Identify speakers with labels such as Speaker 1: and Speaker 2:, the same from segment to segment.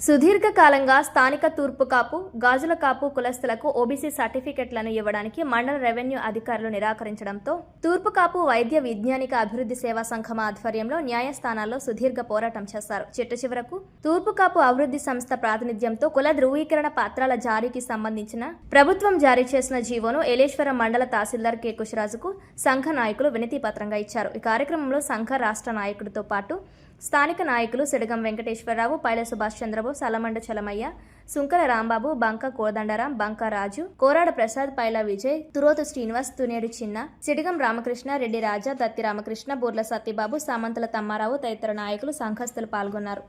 Speaker 1: సుదీర్ఘకాలంగా స్థానిక తూర్పు కాపు, గాజుల కాపు కులస్తులకు ఓబీసీ సర్టిఫికెట్లను ఇవ్వడానికి మండల రెవెన్యూ అధికారులు నిరాకరించడంతో తూర్పు కాపు వైద్య విజ్ఞానిక అభివృద్ధి సేవా సంఘం ఆధ్వర్యంలో న్యాయస్థానాల్లో సుదీర్ఘ పోరాటం చేశారు. చిట్టచివరకు తూర్పు కాపు అభివృద్ధి సంస్థ ప్రాతినిధ్యంతో కుల ధృవీకరణ పత్రాల జారీకి సంబంధించిన ప్రభుత్వం జారీ చేసిన జీవోను ఏలేశ్వరం మండల తహసీల్దార్ కె కుషరాజుకు సంఘ నాయకులు వినతి పత్రంగా ఇచ్చారు. ఈ కార్యక్రమంలో సంఘ రాష్ట్ర నాయకుడితో పాటు స్థానిక నాయకులు సిడగం వెంకటేశ్వరరావు, పైల సుభాష్ చంద్రబోస్, సలమండ చలమయ్య, సుంకర రాంబాబు, బంక కోదండరాం, బంక రాజు, కోరాడ ప్రసాద్, పైల విజయ్, తురోతు శ్రీనివాస్, తునేడు చిన్న, సిడిగం రామకృష్ణ, రెడ్డి రాజా, దత్తి రామకృష్ణ, బూర్ల సత్యబాబు, సామంతల తమ్మారావు తదితర నాయకులు సంఘస్థులు పాల్గొన్నారు.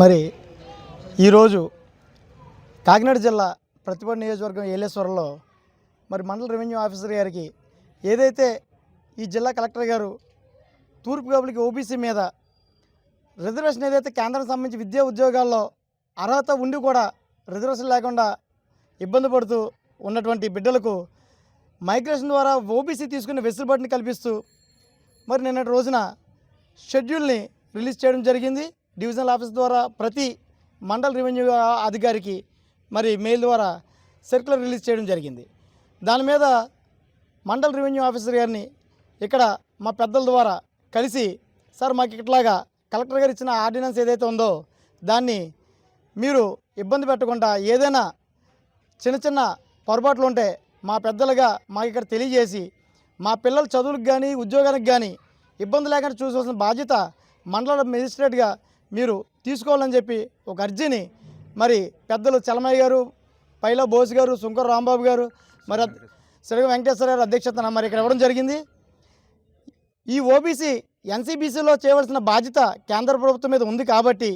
Speaker 2: మరి ఈరోజు కాకినాడ జిల్లా ప్రతిపాడు నియోజకవర్గం ఏలేశ్వరంలో మరి మండల రెవెన్యూ ఆఫీసర్ గారికి ఏదైతే ఈ జిల్లా కలెక్టర్ గారు తూర్పు కాపులకి ఓబీసీ మీద రిజర్వేషన్ ఏదైతే కేంద్రానికి సంబంధించి విద్యా ఉద్యోగాల్లో అర్హత ఉండి కూడా రిజర్వేషన్ లేకుండా ఇబ్బంది పడుతూ ఉన్నటువంటి బిడ్డలకు మైగ్రేషన్ ద్వారా ఓబీసీ తీసుకునే వెసులుబాటుని కల్పిస్తూ మరి నిన్నటి రోజున షెడ్యూల్ని రిలీజ్ చేయడం జరిగింది. డివిజనల్ ఆఫీస్ ద్వారా ప్రతి మండల రెవెన్యూ అధికారికి మరి మెయిల్ ద్వారా సర్క్యులర్ రిలీజ్ చేయడం జరిగింది. దాని మీద మండల రెవెన్యూ ఆఫీసర్ గారిని ఇక్కడ మా పెద్దల ద్వారా కలిసి, సార్ మాకు ఇట్లాగా కలెక్టర్ గారు ఇచ్చిన ఆర్డినెన్స్ ఏదైతే ఉందో దాన్ని మీరు ఇబ్బంది పెట్టకుండా ఏదైనా చిన్న చిన్న పొరపాట్లు ఉంటే మా పెద్దలుగా మాకు ఇక్కడ తెలియజేసి మా పిల్లల చదువులకు కానీ ఉద్యోగానికి కానీ ఇబ్బంది లేకుండా చూసుకోవాల్సిన బాధ్యత మండల మెజిస్ట్రేట్గా మీరు తీసుకోవాలని చెప్పి ఒక అర్జీని మరి పెద్దలు చలమయ్య గారు, పైల బోస్ గారు, సుంకర రాంబాబు గారు, మరి సిడగం వెంకటేశ్వర గారు అధ్యక్షతన మరి ఇక్కడ ఇవ్వడం జరిగింది. ఈ ఓబీసీ ఎన్సీబీసీలో చేయవలసిన బాధ్యత కేంద్ర ప్రభుత్వం మీద ఉంది కాబట్టి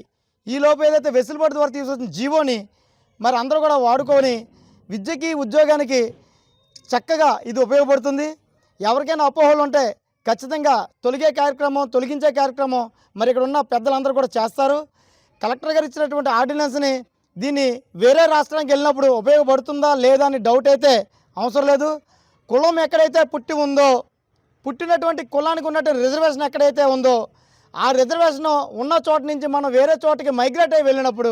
Speaker 2: ఈలోపు ఏదైతే వెసులుబాటు ద్వారా తీసుకొచ్చిన జీవోని మరి అందరూ కూడా వాడుకొని విద్యకి ఉద్యోగానికి చక్కగా ఇది ఉపయోగపడుతుంది. ఎవరికైనా అపోహలు ఉంటే ఖచ్చితంగా తొలగించే కార్యక్రమం మరి ఇక్కడ ఉన్న పెద్దలందరూ కూడా చేస్తారు. కలెక్టర్ గారు ఇచ్చినటువంటి ఆర్డినెన్స్ని దీన్ని వేరే రాష్ట్రానికి వెళ్ళినప్పుడు ఉపయోగపడుతుందా లేదా అని డౌట్ అయితే అవసరం లేదు. కులం ఎక్కడైతే పుట్టినటువంటి కులానికి ఉన్నటువంటి రిజర్వేషన్ ఎక్కడైతే ఉందో ఆ రిజర్వేషన్ ఉన్న చోట నుంచి మనం వేరే చోటకి మైగ్రేట్ అయ్యి వెళ్ళినప్పుడు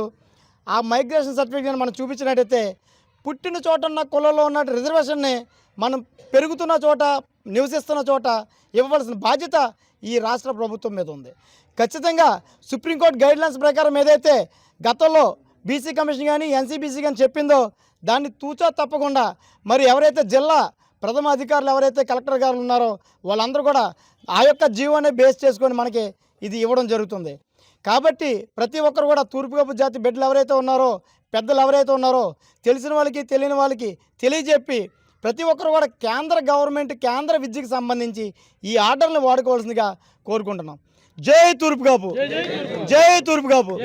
Speaker 2: ఆ మైగ్రేషన్ సర్టిఫికేట్ మనం చూపించినట్టయితే పుట్టిన చోట ఉన్న కులంలో ఉన్న రిజర్వేషన్ని మనం పెరుగుతున్న చోట నివసిస్తున్న చోట ఇవ్వవలసిన బాధ్యత ఈ రాష్ట్ర ప్రభుత్వం మీద ఉంది. ఖచ్చితంగా సుప్రీంకోర్టు గైడ్లైన్స్ ప్రకారం ఏదైతే గతంలో బీసీ కమిషన్ కానీ ఎన్సీబీసీ కానీ చెప్పిందో దాన్ని తూచా తప్పకుండా మరి ఎవరైతే జిల్లా ప్రథమ అధికారులు ఎవరైతే కలెక్టర్ గారు ఉన్నారో వాళ్ళందరూ కూడా ఆ యొక్క జీవోనే బేస్ చేసుకొని మనకి ఇది ఇవ్వడం జరుగుతుంది. కాబట్టి ప్రతి ఒక్కరు కూడా తూర్పుగోపు జాతి బిడ్డలు ఎవరైతే ఉన్నారో, పెద్దలు ఎవరైతే ఉన్నారో తెలిసిన వాళ్ళకి తెలియని వాళ్ళకి తెలియజెప్పి ప్రతి ఒక్కరు కూడా కేంద్ర విద్యకు సంబంధించి ఈ ఆర్డర్ని వాడుకోవాల్సిందిగా కోరుకుంటున్నాం. జై తూర్పుగోపు, జై తూర్పుగోపు.